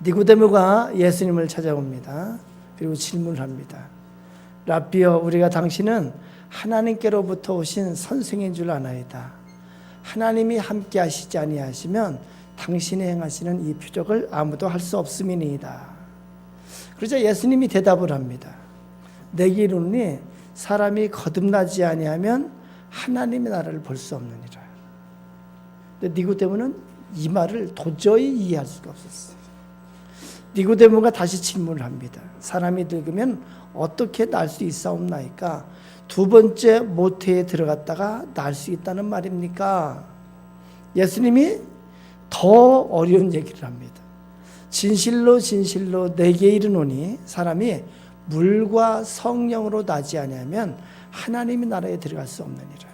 니고데모가 예수님을 찾아옵니다. 그리고 질문을 합니다. 라비여, 우리가 당신은 하나님께로부터 오신 선생인 줄 아나이다. 하나님이 함께 하시지 아니하시면 당신이 행하시는 이 표적을 아무도 할 수 없음이니이다. 그러자 예수님이 대답을 합니다. 내게 이르노니 사람이 거듭나지 아니하면 하나님의 나라를 볼 수 없느니라. 근데 니고데모는 이 말을 도저히 이해할 수가 없었어요. 니고데모가 다시 질문을 합니다. 사람이 늙으면 어떻게 날 수 있사옵나이까? 두 번째 모태에 들어갔다가 날 수 있다는 말입니까? 예수님이 더 어려운 얘기를 합니다. 진실로 진실로 내게 이르노니 사람이 물과 성령으로 나지 아니하면 하나님의 나라에 들어갈 수 없느니라.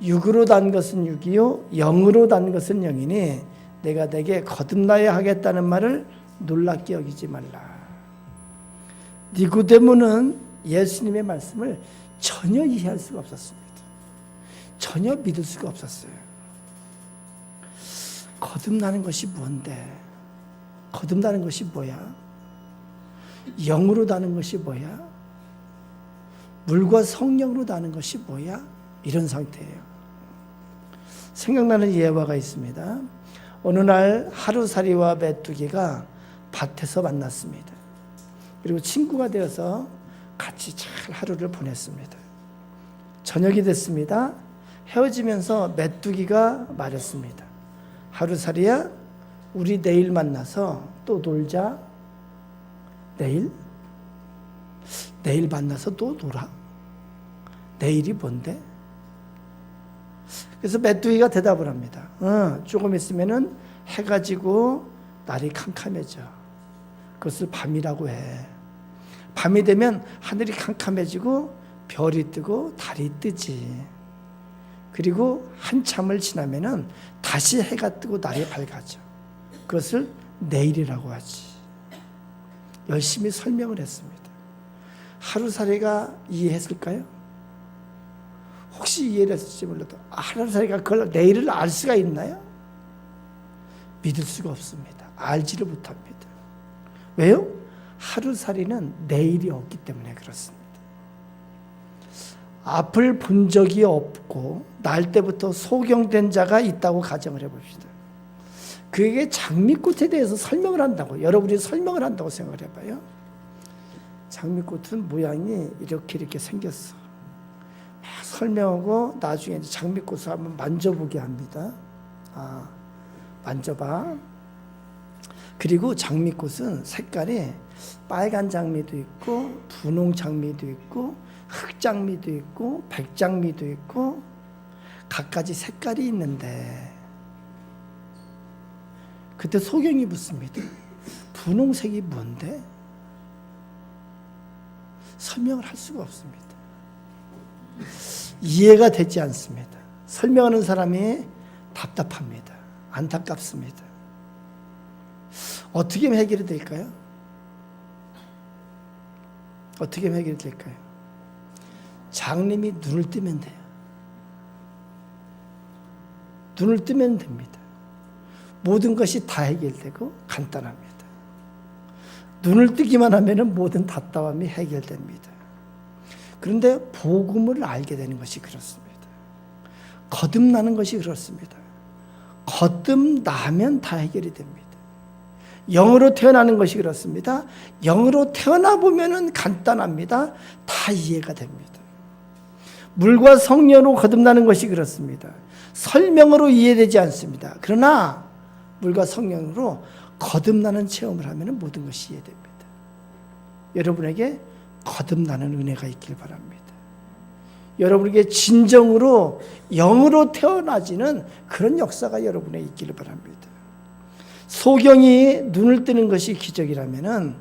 육으로 난 것은 육이요 영으로 난 것은 영이니 내가 내게 거듭나야 하겠다는 말을 놀랍게 여기지 말라. 니고데모는 예수님의 말씀을 전혀 이해할 수가 없었습니다. 전혀 믿을 수가 없었어요. 거듭나는 것이 뭔데? 거듭나는 것이 뭐야? 영으로 나는 것이 뭐야? 물과 성령으로 나는 것이 뭐야? 이런 상태예요. 생각나는 예화가 있습니다. 어느 날 하루살이와 메뚜기가 밭에서 만났습니다. 그리고 친구가 되어서 같이 잘 하루를 보냈습니다. 저녁이 됐습니다. 헤어지면서 메뚜기가 말했습니다. 하루살이야, 우리 내일 만나서 또 놀자. 내일? 내일 만나서 또 놀아? 내일이 뭔데? 그래서 메뚜기가 대답을 합니다. 조금 있으면은 해가 지고 날이 캄캄해져. 그것을 밤이라고 해. 밤이 되면 하늘이 캄캄해지고 별이 뜨고 달이 뜨지. 그리고 한참을 지나면은 다시 해가 뜨고 날이 밝아져. 그것을 내일이라고 하지. 열심히 설명을 했습니다. 하루살이가 이해했을까요? 혹시 이해를 했을지 몰라도 하루살이가 그걸 내일을 알 수가 있나요? 믿을 수가 없습니다. 알지를 못합니다. 왜요? 하루살이는 내일이 없기 때문에 그렇습니다. 앞을 본 적이 없고 날 때부터 소경된 자가 있다고 가정을 해봅시다. 그에게 장미꽃에 대해서 설명을 한다고, 여러분이 설명을 한다고 생각을 해봐요. 장미꽃은 모양이 이렇게 생겼어. 설명하고 나중에 장미꽃을 한번 만져보게 합니다. 만져봐. 그리고 장미꽃은 색깔이 빨간 장미도 있고 분홍 장미도 있고 흑장미도 있고 백장미도 있고 갖가지 색깔이 있는데 그때 소경이 묻습니다. 분홍색이 뭔데? 설명을 할 수가 없습니다. 이해가 되지 않습니다. 설명하는 사람이 답답합니다. 안타깝습니다. 어떻게 하면 해결이 될까요? 어떻게 하면 해결이 될까요? 장님이 눈을 뜨면 돼요. 눈을 뜨면 됩니다. 모든 것이 다 해결되고 간단합니다. 눈을 뜨기만 하면 모든 답답함이 해결됩니다. 그런데 복음을 알게 되는 것이 그렇습니다. 거듭나는 것이 그렇습니다. 거듭나면 다 해결이 됩니다. 영으로 태어나는 것이 그렇습니다. 영으로 태어나 보면은 간단합니다. 다 이해가 됩니다. 물과 성령으로 거듭나는 것이 그렇습니다. 설명으로 이해되지 않습니다. 그러나 물과 성령으로 거듭나는 체험을 하면 모든 것이 이해됩니다. 여러분에게 거듭나는 은혜가 있길 바랍니다. 여러분에게 진정으로 영으로 태어나지는 그런 역사가 여러분에 있기를 바랍니다. 소경이 눈을 뜨는 것이 기적이라면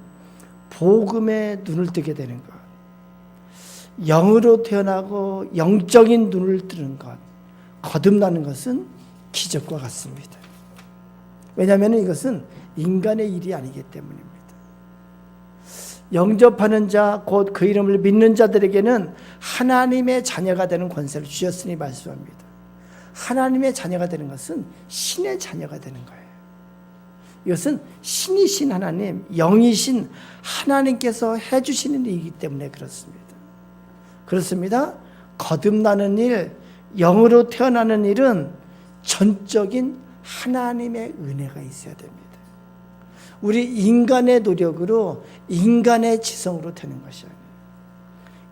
복음에 눈을 뜨게 되는 것, 영으로 태어나고 영적인 눈을 뜨는 것, 거듭나는 것은 기적과 같습니다. 왜냐하면 이것은 인간의 일이 아니기 때문입니다. 영접하는 자, 곧 그 이름을 믿는 자들에게는 하나님의 자녀가 되는 권세를 주셨으니 말씀합니다. 하나님의 자녀가 되는 것은 신의 자녀가 되는 거예요. 이것은 신이신 하나님, 영이신 하나님께서 해주시는 일이기 때문에 그렇습니다. 그렇습니다. 거듭나는 일, 영으로 태어나는 일은 전적인 하나님의 은혜가 있어야 됩니다. 우리 인간의 노력으로, 인간의 지성으로 되는 것이 아니에요.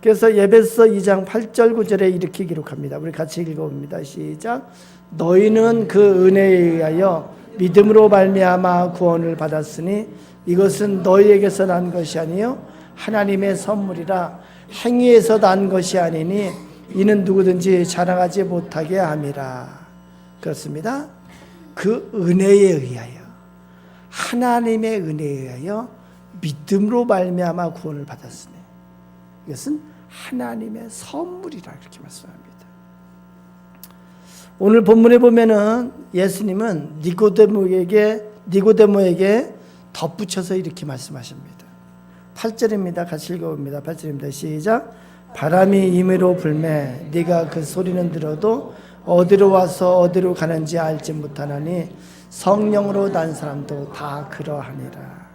그래서 에베소 2장 8절 9절에 이렇게 기록합니다. 우리 같이 읽어봅니다. 시작. 너희는 그 은혜에 의하여 믿음으로 말미암아 구원을 받았으니 이것은 너희에게서 난 것이 아니요 하나님의 선물이라. 행위에서 난 것이 아니니 이는 누구든지 자랑하지 못하게 함이라. 그렇습니다. 그 은혜에 의하여, 하나님의 은혜에 의하여 믿음으로 말미암아 구원을 받았으니 이것은 하나님의 선물이라 이렇게 말씀합니다. 오늘 본문에 보면은 예수님은 니고데모에게 덧붙여서 이렇게 말씀하십니다. 8절입니다. 같이 읽어봅니다. 8절입니다. 시작. 바람이 임의로 불매 네가 그 소리는 들어도 어디로 와서 어디로 가는지 알지 못하나니 성령으로 난 사람도 다 그러하니라.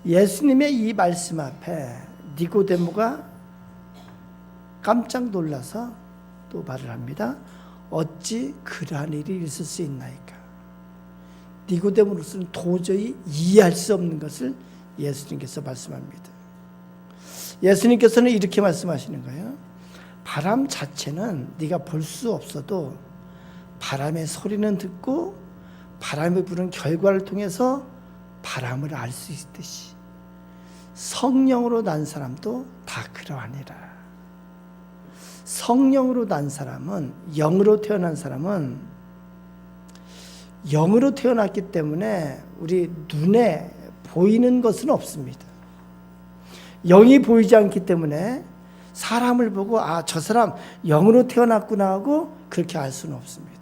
예수님의 이 말씀 앞에 니고데모가 깜짝 놀라서 또 말을 합니다. 어찌 그러한 일이 있을 수 있나이까. 니고데모로서는 도저히 이해할 수 없는 것을 예수님께서 말씀합니다. 예수님께서는 이렇게 말씀하시는 거예요. 바람 자체는 네가 볼 수 없어도 바람의 소리는 듣고 바람이 부는 결과를 통해서 바람을 알 수 있듯이 성령으로 난 사람도 다 그러하니라. 성령으로 난 사람은, 영으로 태어난 사람은 영으로 태어났기 때문에 우리 눈에 보이는 것은 없습니다. 영이 보이지 않기 때문에 사람을 보고 아, 저 사람 영으로 태어났구나 하고 그렇게 알 수는 없습니다.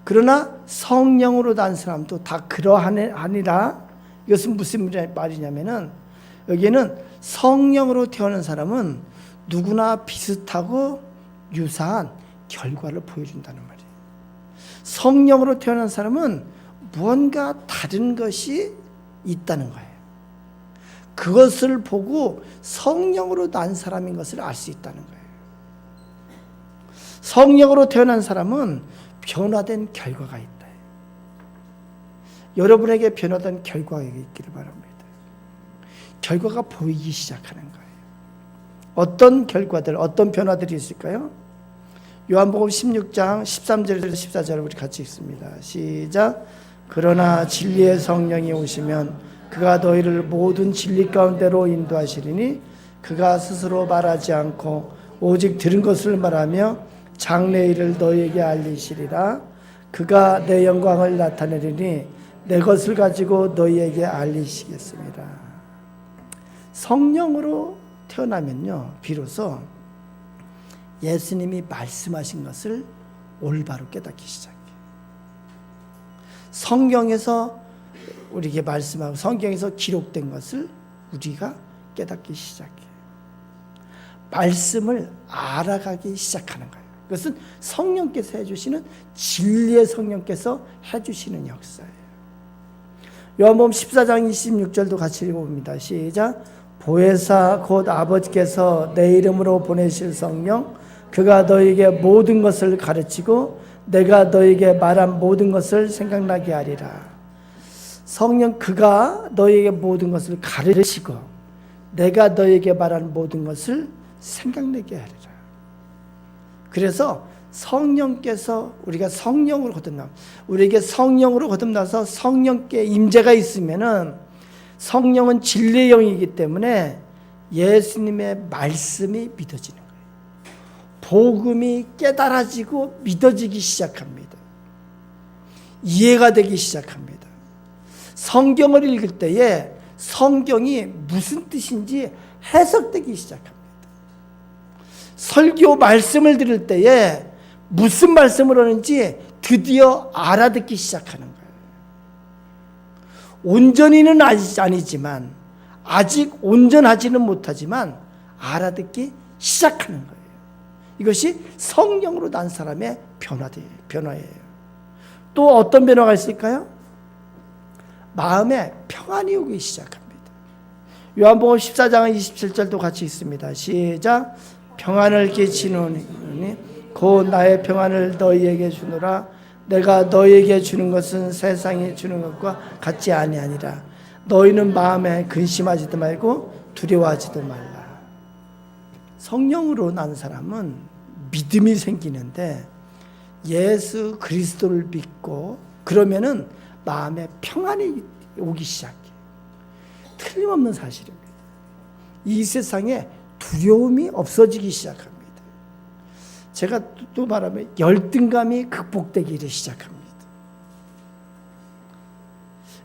그러나 성령으로 난 사람도 다 그러하니라. 이것은 무슨 말이냐면은 여기에는 성령으로 태어난 사람은 누구나 비슷하고 유사한 결과를 보여준다는 말이에요. 성령으로 태어난 사람은 무언가 다른 것이 있다는 거예요. 그것을 보고 성령으로 난 사람인 것을 알 수 있다는 거예요. 성령으로 태어난 사람은 변화된 결과가 있다. 여러분에게 변화된 결과가 있기를 바랍니다. 결과가 보이기 시작하는 거예요. 어떤 결과들, 어떤 변화들이 있을까요? 요한복음 16장 13절에서 14절을 우리 같이 읽습니다. 시작. 그러나 진리의 성령이 오시면 그가 너희를 모든 진리 가운데로 인도하시리니 그가 스스로 말하지 않고 오직 들은 것을 말하며 장래 일을 너희에게 알리시리라. 그가 내 영광을 나타내리니 내 것을 가지고 너희에게 알리시겠습니다. 성령으로 태어나면요, 비로소 예수님이 말씀하신 것을 올바로 깨닫기 시작해요. 성경에서 우리에게 말씀하고 성경에서 기록된 것을 우리가 깨닫기 시작해요. 말씀을 알아가기 시작하는 거예요. 그것은 성령께서 해주시는, 진리의 성령께서 해주시는 역사예요. 요한복음 14장 26절도 같이 읽어봅니다. 시작. 보혜사 곧 아버지께서 내 이름으로 보내실 성령 그가 너희에게 모든 것을 가르치고 내가 너희에게 말한 모든 것을 생각나게 하리라. 성령 그가 너희에게 모든 것을 가르치고 내가 너희에게 말한 모든 것을 생각나게 하리라. 그래서 성령께서 우리가 성령으로 거듭나, 우리에게 성령으로 거듭나서 성령께 임재가 있으면은 성령은 진리의 영이기 때문에 예수님의 말씀이 믿어지는 거예요. 복음이 깨달아지고 믿어지기 시작합니다. 이해가 되기 시작합니다. 성경을 읽을 때에 성경이 무슨 뜻인지 해석되기 시작합니다. 설교 말씀을 들을 때에 무슨 말씀을 하는지 드디어 알아듣기 시작하는 거예요. 온전히는 아니지만, 아직 온전하지는 못하지만 알아듣기 시작하는 거예요. 이것이 성령으로 난 사람의 변화예요. 또 어떤 변화가 있을까요? 마음에 평안이 오기 시작합니다. 요한복음 14장 27절도 같이 있습니다. 시작. 평안을 끼치노니 곧 나의 평안을 너희에게 주노라. 내가 너희에게 주는 것은 세상이 주는 것과 같지 아니하니라. 너희는 마음에 근심하지도 말고 두려워하지도 말라. 성령으로 난 사람은 믿음이 생기는데 예수 그리스도를 믿고 그러면은 마음에 평안이 오기 시작해요. 틀림없는 사실입니다. 이 세상에 두려움이 없어지기 시작합니다. 제가 또 말하면 열등감이 극복되기 시작합니다.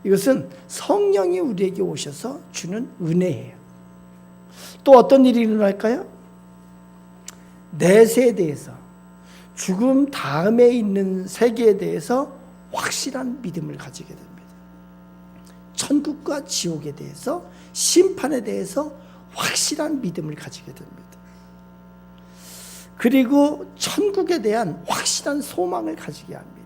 이것은 성령이 우리에게 오셔서 주는 은혜예요. 또 어떤 일이 일어날까요? 내세에 대해서, 죽음 다음에 있는 세계에 대해서 확실한 믿음을 가지게 됩니다. 천국과 지옥에 대해서, 심판에 대해서 확실한 믿음을 가지게 됩니다. 그리고 천국에 대한 확실한 소망을 가지게 합니다.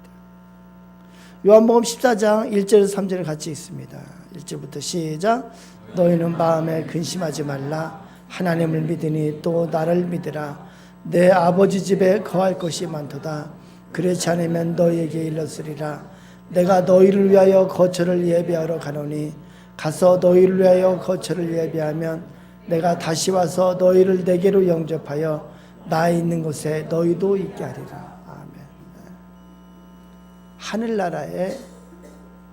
요한복음 14장 1절에서 3절을 같이 있습니다. 1절부터 시작. 너희는 마음에 근심하지 말라. 하나님을 믿으니 또 나를 믿으라. 내 아버지 집에 거할 것이 많도다. 그렇지 않으면 너희에게 일렀으리라. 내가 너희를 위하여 거처를 예비하러 가노니 가서 너희를 위하여 거처를 예비하면 내가 다시 와서 너희를 내게로 영접하여 나 있는 곳에 너희도 있게 하리라. 아멘. 하늘나라에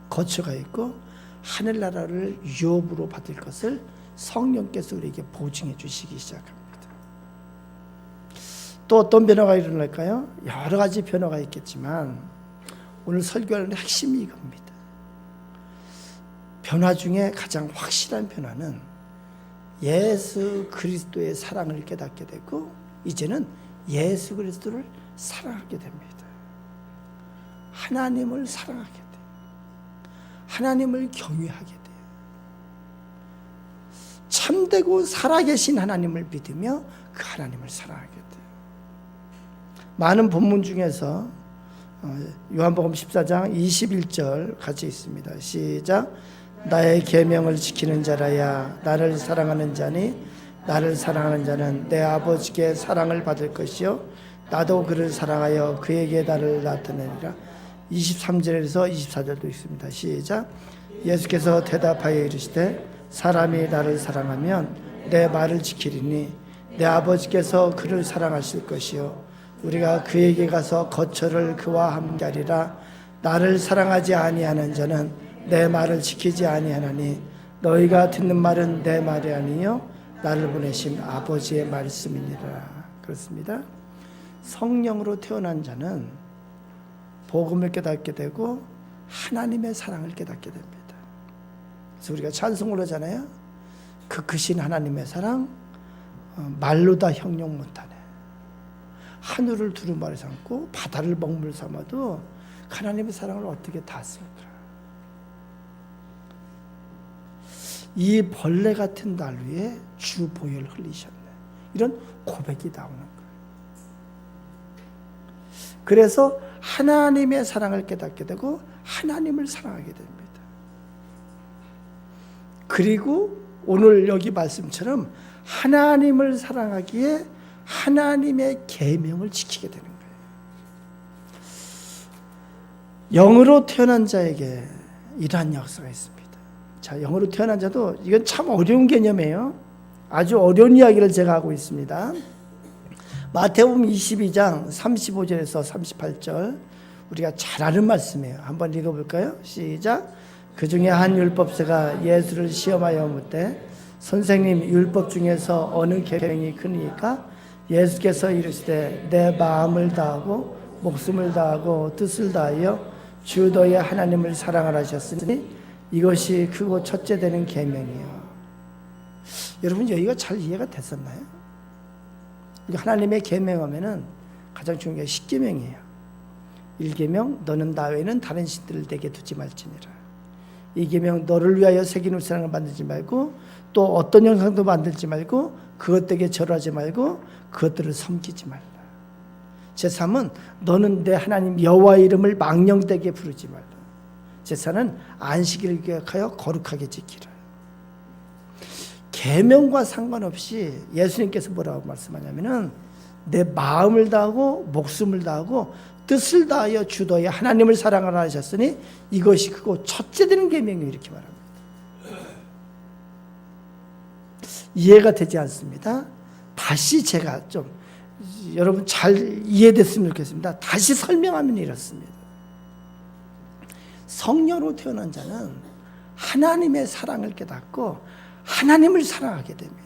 거처가 있고 하늘나라를 유업으로 받을 것을 성령께서 우리에게 보증해 주시기 시작합니다. 또 어떤 변화가 일어날까요? 여러 가지 변화가 있겠지만 오늘 설교하는 핵심이 이겁니다. 변화 중에 가장 확실한 변화는 예수 그리스도의 사랑을 깨닫게 되고 이제는 예수 그리스도를 사랑하게 됩니다. 하나님을 사랑하게 돼요. 하나님을 경외하게 돼요. 참되고 살아계신 하나님을 믿으며 그 하나님을 사랑하게 돼요. 많은 본문 중에서 요한복음 14장 21절 같이 있습니다. 시작. 나의 계명을 지키는 자라야 나를 사랑하는 자니 나를 사랑하는 자는 내 아버지께 사랑을 받을 것이요 나도 그를 사랑하여 그에게 나를 나타내리라. 23절에서 24절도 있습니다. 시작. 예수께서 대답하여 이르시되 사람이 나를 사랑하면 내 말을 지키리니 내 아버지께서 그를 사랑하실 것이요 우리가 그에게 가서 거처를 그와 함께 하리라. 나를 사랑하지 아니하는 자는 내 말을 지키지 아니하나니 너희가 듣는 말은 내 말이 아니요 나를 보내신 아버지의 말씀이니라. 그렇습니다. 성령으로 태어난 자는 복음을 깨닫게 되고 하나님의 사랑을 깨닫게 됩니다. 그래서 우리가 찬송을 하잖아요. 그 크신 하나님의 사랑 말로 다 형용 못하네. 하늘을 두루마리 삼고 바다를 먹물 삼아도 하나님의 사랑을 어떻게 다 쓸까? 이 벌레 같은 날 위에 주 보혈을 흘리셨네. 이런 고백이 나오는 거예요. 그래서 하나님의 사랑을 깨닫게 되고 하나님을 사랑하게 됩니다. 그리고 오늘 여기 말씀처럼 하나님을 사랑하기에 하나님의 계명을 지키게 되는 거예요. 영으로 태어난 자에게 이러한 역사가 있습니다. 자, 영으로 태어난 자도 이건 참 어려운 개념이에요. 아주 어려운 이야기를 제가 하고 있습니다. 마태복음 22장 35절에서 38절 우리가 잘 아는 말씀이에요. 한번 읽어볼까요? 시작. 그 중에 한 율법사가 예수를 시험하여 묻되 선생님 율법 중에서 어느 계명이 크니까? 예수께서 이르시되 내 마음을 다하고 목숨을 다하고 뜻을 다하여 주 너희 하나님을 사랑하라 하셨으니 이것이 크고 첫째 되는 계명이요. 여러분 여기가 잘 이해가 됐었나요? 하나님의 계명하면은 가장 중요한 게 10계명이에요. 1계명 너는 나 외에는 다른 신들을 내게 두지 말지니라. 2계명 너를 위하여 새긴 우상을 만들지 말고 또 어떤 형상도 만들지 말고 그것들에게 절하지 말고 그것들을 섬기지 말라. 제3은 너는 내 하나님 여호와의 이름을 망령되게 부르지 말라. 제사는 안식일을 기억하여 거룩하게 지키라. 계명과 상관없이 예수님께서 뭐라고 말씀하냐면은 내 마음을 다하고 목숨을 다하고 뜻을 다하여 주도하여 하나님을 사랑하라 하셨으니 이것이 크고 첫째 되는 계명이 이렇게 말합니다. 이해가 되지 않습니다. 다시 제가 좀 여러분 잘 이해됐으면 좋겠습니다. 다시 설명하면 이렇습니다. 성녀로 태어난 자는 하나님의 사랑을 깨닫고 하나님을 사랑하게 됩니다.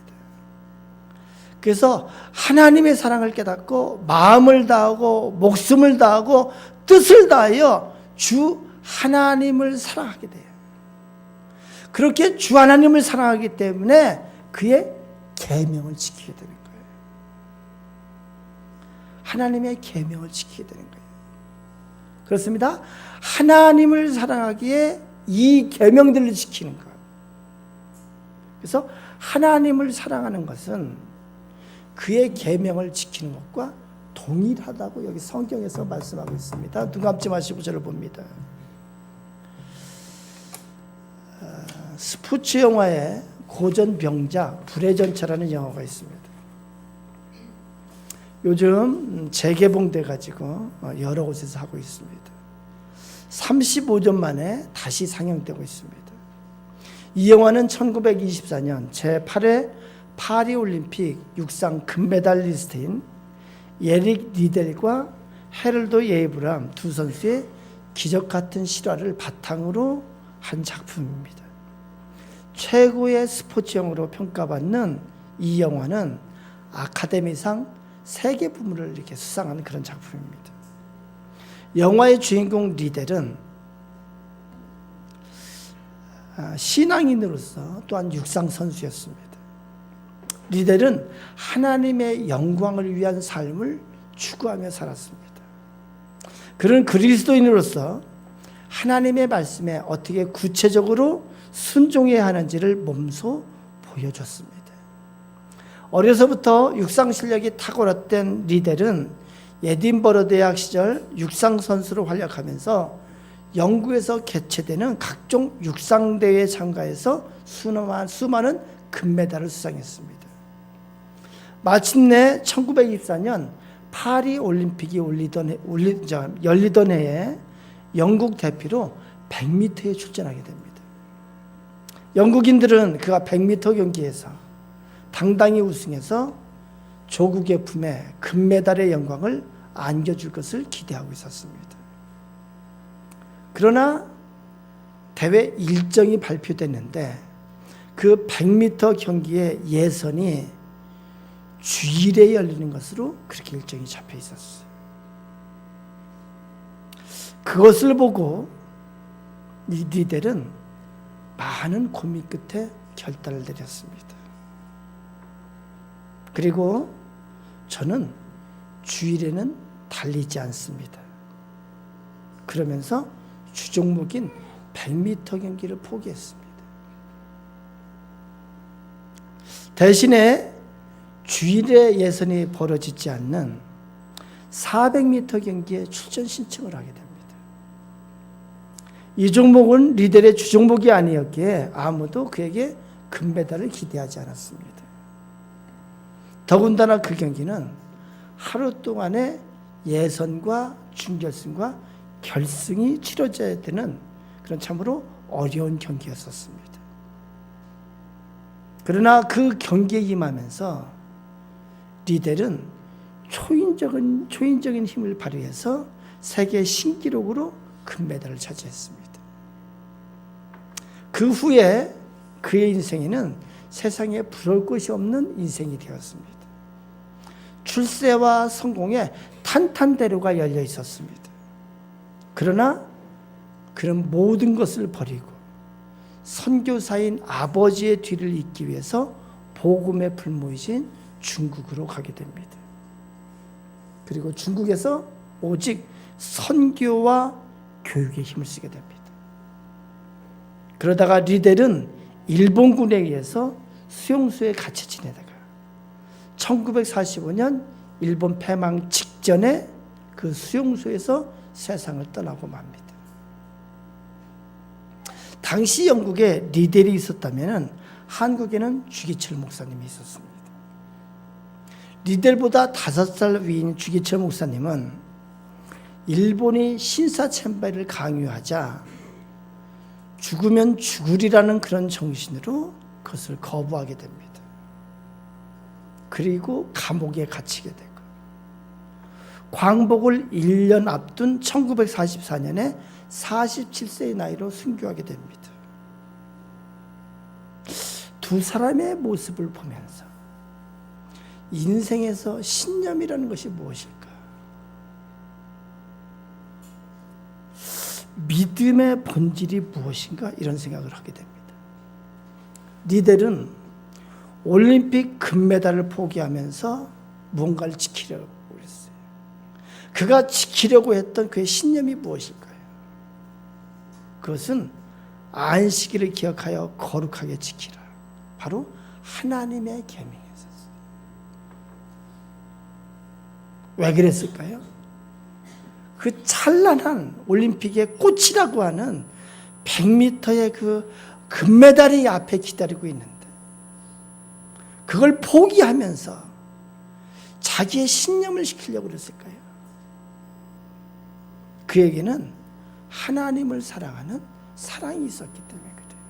그래서 하나님의 사랑을 깨닫고 마음을 다하고 목숨을 다하고 뜻을 다하여 주 하나님을 사랑하게 돼요. 그렇게 주 하나님을 사랑하기 때문에 그의 계명을 지키게 되는 거예요. 하나님의 계명을 지키게 되는 거예요. 그렇습니다. 하나님을 사랑하기에 이 계명들을 지키는 것. 그래서 하나님을 사랑하는 것은 그의 계명을 지키는 것과 동일하다고 여기 성경에서 말씀하고 있습니다. 눈 감지 마시고 저를 봅니다. 스포츠 영화에 고전병자 불의 전차라는 영화가 있습니다. 요즘 재개봉돼 가지고 여러 곳에서 하고 있습니다. 35년 만에 다시 상영되고 있습니다. 이 영화는 1924년 제8회 파리올림픽 육상 금메달리스트인 에릭 리델과 헤럴드 예이브람 두 선수의 기적 같은 실화를 바탕으로 한 작품입니다. 최고의 스포츠영화로 평가받는 이 영화는 아카데미상 3개 부문을 이렇게 수상하는 그런 작품입니다. 영화의 주인공 리델은 신앙인으로서 또한 육상 선수였습니다. 리델은 하나님의 영광을 위한 삶을 추구하며 살았습니다. 그런 그리스도인으로서 하나님의 말씀에 어떻게 구체적으로 순종해야 하는지를 몸소 보여줬습니다. 어려서부터 육상 실력이 탁월했던 리델은 에딘버러 대학 시절 육상 선수로 활약하면서 영국에서 개최되는 각종 육상 대회에 참가해서 수많은 금메달을 수상했습니다. 마침내 1924년 파리 올림픽이 열리던 해에 영국 대표로 100m에 출전하게 됩니다. 영국인들은 그가 100m 경기에서 당당히 우승해서 조국의 품에 금메달의 영광을 안겨줄 것을 기대하고 있었습니다. 그러나 대회 일정이 발표됐는데 그 100m 경기의 예선이 주일에 열리는 것으로 그렇게 일정이 잡혀 있었어요. 그것을 보고 이 리델은 많은 고민 끝에 결단을 내렸습니다. 그리고 저는 주일에는 달리지 않습니다. 그러면서 주종목인 100m 경기를 포기했습니다. 대신에 주일에 예선이 벌어지지 않는 400m 경기에 출전 신청을 하게 됩니다. 이 종목은 리델의 주종목이 아니었기에 아무도 그에게 금메달을 기대하지 않았습니다. 더군다나 그 경기는 하루 동안의 예선과 준결승과 결승이 치러져야 되는 그런 참으로 어려운 경기였었습니다. 그러나 그 경기에 임하면서 리델은 초인적인 힘을 발휘해서 세계 신기록으로 금메달을 차지했습니다. 그 후에 그의 인생에는 세상에 부러울 것이 없는 인생이 되었습니다. 출세와 성공에 탄탄대로가 열려 있었습니다. 그러나 그런 모든 것을 버리고 선교사인 아버지의 뒤를 잇기 위해서 복음의 불모이신 중국으로 가게 됩니다. 그리고 중국에서 오직 선교와 교육에 힘을 쓰게 됩니다. 그러다가 리델은 일본군에 의해서 수용소에 갇혀 지내다가 1945년 일본 패망 직전에 그 수용소에서 세상을 떠나고 맙니다. 당시 영국에 리델이 있었다면 한국에는 주기철 목사님이 있었습니다. 리델보다 5살 위인 주기철 목사님은 일본이 신사참배를 강요하자 죽으면 죽으리라는 그런 정신으로 그것을 거부하게 됩니다. 그리고 감옥에 갇히게 되고 광복을 1년 앞둔 1944년에 47세의 나이로 순교하게 됩니다. 두 사람의 모습을 보면서 인생에서 신념이라는 것이 무엇일까? 믿음의 본질이 무엇인가? 이런 생각을 하게 됩니다. 리델은 올림픽 금메달을 포기하면서 무언가를 지키려고 했어요. 그가 지키려고 했던 그의 신념이 무엇일까요? 그것은 안식일을 기억하여 거룩하게 지키라. 바로 하나님의 계명이었어요. 왜 그랬을까요? 그 찬란한 올림픽의 꽃이라고 하는 100m의 그 금메달이 앞에 기다리고 있는데 그걸 포기하면서 자기의 신념을 지키려고 그랬을까요? 그에게는 하나님을 사랑하는 사랑이 있었기 때문에 그래요.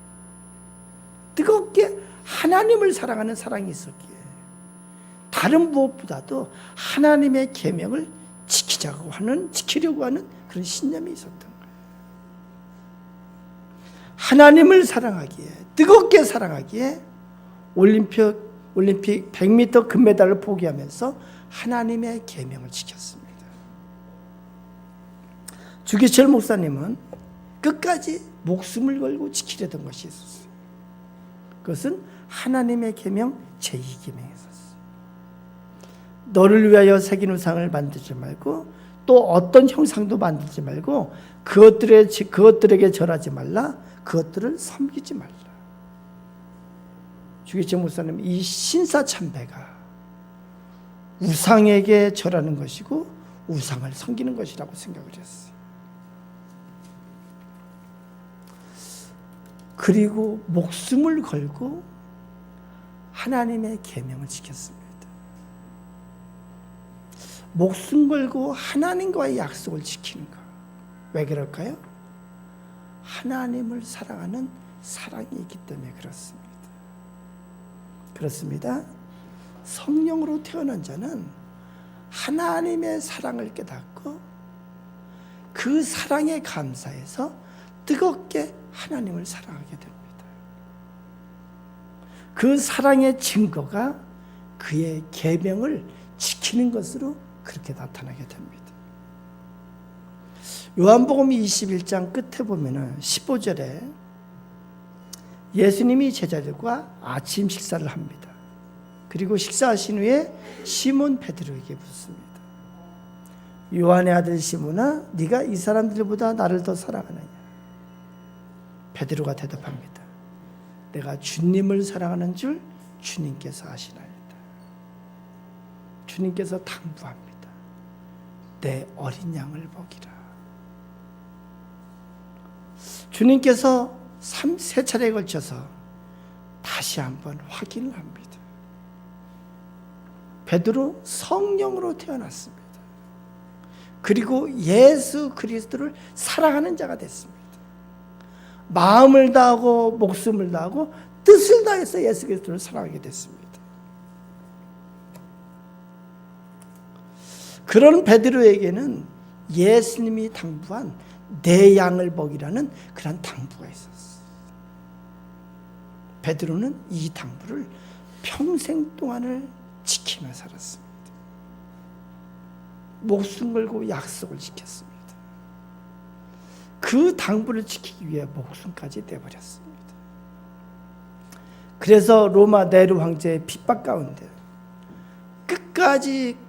뜨겁게 하나님을 사랑하는 사랑이 있었기에 다른 무엇보다도 하나님의 계명을 지키려고 하는 그런 신념이 있었던 거예요. 하나님을 사랑하기에, 뜨겁게 사랑하기에 올림픽 100m 금메달을 포기하면서 하나님의 계명을 지켰습니다. 주기철 목사님은 끝까지 목숨을 걸고 지키려던 것이 있었어요. 그것은 하나님의 계명 제2계명이었어요. 너를 위하여 새긴 우상을 만들지 말고 또 어떤 형상도 만들지 말고 그것들에게 절하지 말라. 그것들을 섬기지 말라. 주기철 목사님, 이 신사참배가 우상에게 절하는 것이고 우상을 섬기는 것이라고 생각을 했어요. 그리고 목숨을 걸고 하나님의 계명을 지켰습니다. 목숨 걸고 하나님과의 약속을 지키는 것. 왜 그럴까요? 하나님을 사랑하는 사랑이 있기 때문에 그렇습니다. 그렇습니다. 성령으로 태어난 자는 하나님의 사랑을 깨닫고 그 사랑에 감사해서 뜨겁게 하나님을 사랑하게 됩니다. 그 사랑의 증거가 그의 계명을 지키는 것으로 그렇게 나타나게 됩니다. 요한복음 21장 끝에 보면은 15절에 예수님이 제자들과 아침 식사를 합니다. 그리고 식사하신 후에 시몬 베드로에게 묻습니다. 요한의 아들 시몬아, 네가 이 사람들보다 나를 더 사랑하느냐? 베드로가 대답합니다. 내가 주님을 사랑하는 줄 주님께서 아시나이다. 주님께서 당부합니다. 내 어린 양을 먹이라. 주님께서 세 차례에 걸쳐서 다시 한번 확인을 합니다. 베드로 성령으로 태어났습니다. 그리고 예수 그리스도를 사랑하는 자가 됐습니다. 마음을 다하고 목숨을 다하고 뜻을 다해서 예수 그리스도를 사랑하게 됐습니다. 그런 베드로에게는 예수님이 당부한 내 양을 먹이라는 그런 당부가 있었어요. 베드로는 이 당부를 평생 동안을 지키며 살았습니다. 목숨 걸고 약속을 지켰습니다. 그 당부를 지키기 위해 목숨까지 내버렸습니다. 그래서 로마 네로 황제의 핍박 가운데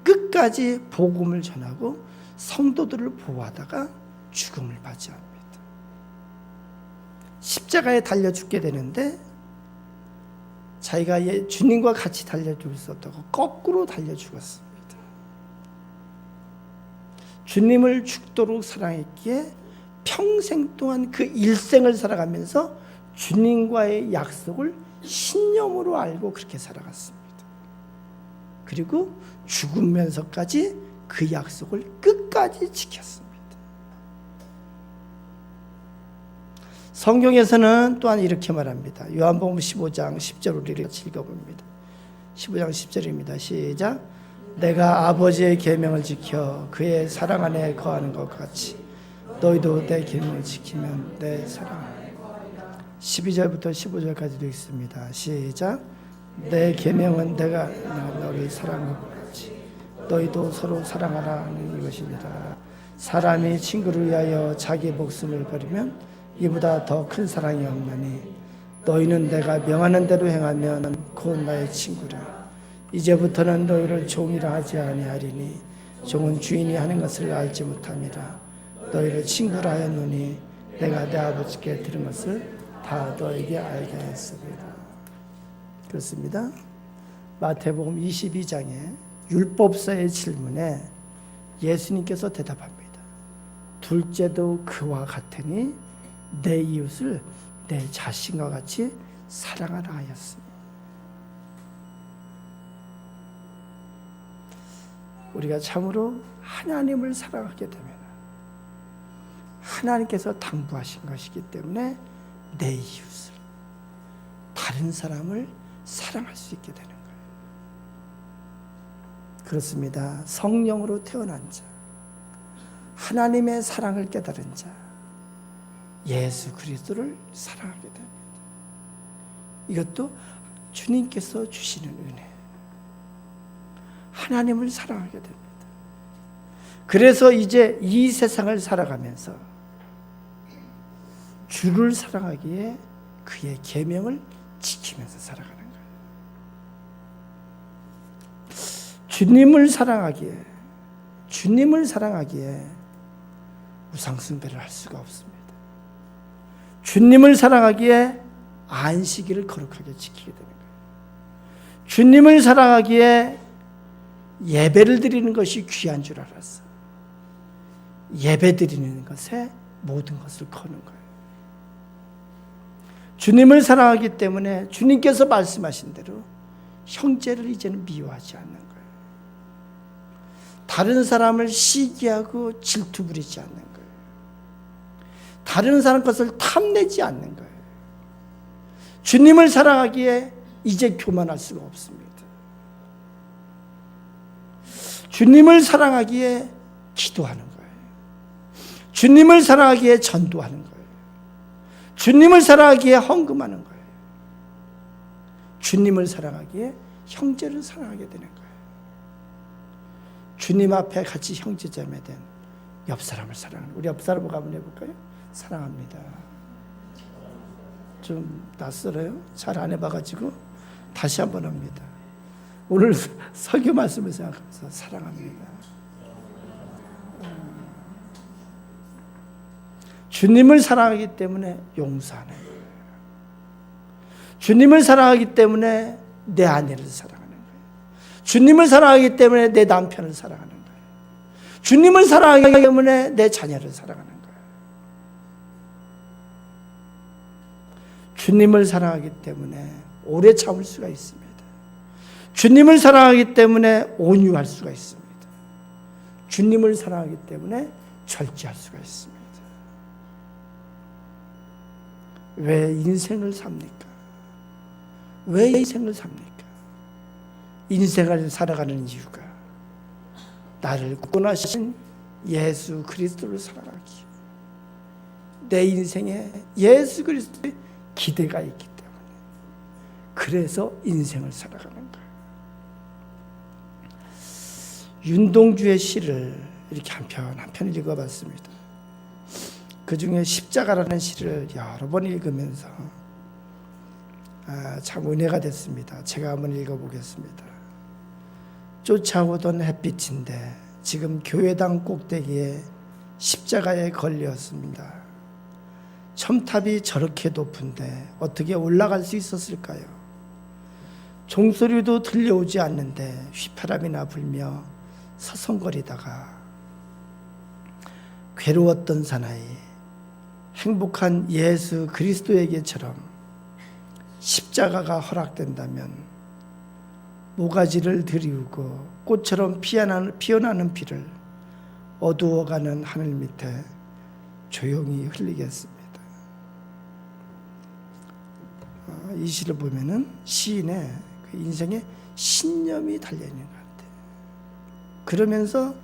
끝까지 복음을 전하고 성도들을 보호하다가 죽음을 맞이합니다. 십자가에 달려 죽게 되는데 자기가 주님과 같이 달려 죽을 수 없다고 거꾸로 달려 죽었습니다. 주님을 죽도록 사랑했기에 평생 동안 그 일생을 살아가면서 주님과의 약속을 신념으로 알고 그렇게 살아갔습니다. 그리고 죽으면서까지 그 약속을 끝까지 지켰습니다. 성경에서는 또한 이렇게 말합니다. 요한복음 15장 10절 우리를 읽어봅니다. 15장 10절입니다. 시작. 내가 아버지의 계명을 지켜 그의 사랑 안에 거하는 것 같이 너희도 내 계명을 지키면 내 사랑 안에 거하리라. 12절부터 15절까지도 있습니다. 시작. 내 계명은 내가 너를 사랑한 것 같이 너희도 서로 사랑하라는 이것입니다. 사람이 친구를 위하여 자기 목숨을 버리면 이보다 더 큰 사랑이 없나니 너희는 내가 명하는 대로 행하면 곧 나의 친구라. 이제부터는 너희를 종이라 하지 아니하리니 종은 주인이 하는 것을 알지 못함이라. 너희를 친구라 하였노니 내가 내 아버지께 들은 것을 다 너에게 알게 했습니다. 그렇습니다. 마태복음 22장에 율법사의 질문에 예수님께서 대답합니다. 둘째도 그와 같으니 내 이웃을 내 자신과 같이 사랑하라 하였습니다. 우리가 참으로 하나님을 사랑하게 되면 하나님께서 당부하신 것이기 때문에 내 이웃을, 다른 사람을 사랑할 수 있게 되는 거예요. 그렇습니다. 성령으로 태어난 자, 하나님의 사랑을 깨달은 자, 예수 그리스도를 사랑하게 됩니다. 이것도 주님께서 주시는 은혜. 하나님을 사랑하게 됩니다. 그래서 이제 이 세상을 살아가면서 주를 사랑하기에 그의 계명을 지키면서 살아가는 거예요. 주님을 사랑하기에 우상숭배를 할 수가 없습니다. 주님을 사랑하기에 안식일을 거룩하게 지키게 되는 거예요. 주님을 사랑하기에 예배를 드리는 것이 귀한 줄 알았어. 예배 드리는 것에 모든 것을 거는 거예요. 주님을 사랑하기 때문에 주님께서 말씀하신 대로 형제를 이제는 미워하지 않는 거예요. 다른 사람을 시기하고 질투 부리지 않는 거예요. 다른 사람 것을 탐내지 않는 거예요. 주님을 사랑하기에 이제 교만할 수가 없습니다. 주님을 사랑하기에 기도하는 거예요. 주님을 사랑하기에 전도하는 거예요. 주님을 사랑하기에 헌금하는 거예요. 주님을 사랑하기에 형제를 사랑하게 되는 거예요. 주님 앞에 같이 형제자매 된 옆 사람을 사랑하는, 우리 옆 사람을 한번 해볼까요? 사랑합니다. 좀 낯설어요? 잘 안 해봐가지고 다시 한번 합니다. 오늘 설교 말씀을 생각하면서 사랑합니다. 주님을 사랑하기 때문에 용서하는 거예요. 주님을 사랑하기 때문에 내 아내를 사랑하는 거예요. 주님을 사랑하기 때문에 내 남편을 사랑하는 거예요. 주님을 사랑하기 때문에 내 자녀를 사랑하는 거예요. 주님을 사랑하기 때문에 오래 참을 수가 있습니다. 주님을 사랑하기 때문에 온유할 수가 있습니다. 주님을 사랑하기 때문에 절제할 수가 있습니다. 왜 인생을 삽니까? 왜 인생을 삽니까? 인생을 살아가는 이유가 나를 구원하신 예수 그리스도를 사랑하기, 내 인생에 예수 그리스도의 기대가 있기 때문에, 그래서 인생을 살아가는 거예요. 윤동주의 시를 이렇게 한 편 읽어봤습니다. 그 중에 십자가라는 시를 여러 번 읽으면서 참 은혜가 됐습니다. 제가 한번 읽어보겠습니다. 쫓아오던 햇빛인데 지금 교회당 꼭대기에 십자가에 걸렸습니다. 첨탑이 저렇게 높은데 어떻게 올라갈 수 있었을까요? 종소리도 들려오지 않는데 휘파람이나 불며 서성거리다가 괴로웠던 사나이 행복한 예수 그리스도에게처럼 십자가가 허락된다면 모가지를 들이우고 꽃처럼 피어나는 피를 어두워가는 하늘 밑에 조용히 흘리겠습니다. 이 시를 보면은 시인의 그 인생의 신념이 달려있는 것 같아요. 그러면서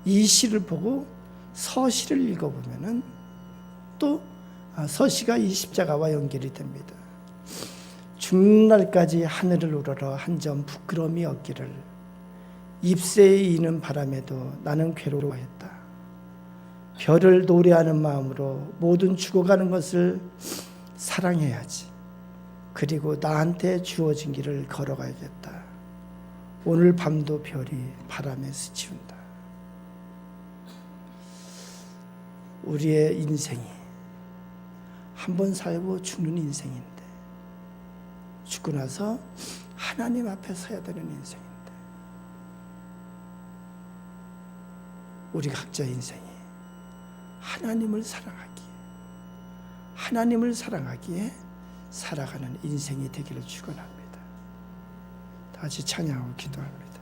이 시를 보고 서시를 읽어보면은 또 서시가 이 십자가와 연결이 됩니다. 죽는 날까지 하늘을 우러러 한 점 부끄러움이 없기를 잎새에 이는 바람에도 나는 괴로워했다. 별을 노래하는 마음으로 모든 죽어가는 것을 사랑해야지. 그리고 나한테 주어진 길을 걸어가야겠다. 오늘 밤도 별이 바람에 스치운다. 우리의 인생이 한 번 살고 죽는 인생인데, 죽고 나서 하나님 앞에 서야 되는 인생인데, 우리 각자 인생이 하나님을 사랑하기에 살아가는 인생이 되기를 축원합니다. 다시 찬양하고 기도합니다.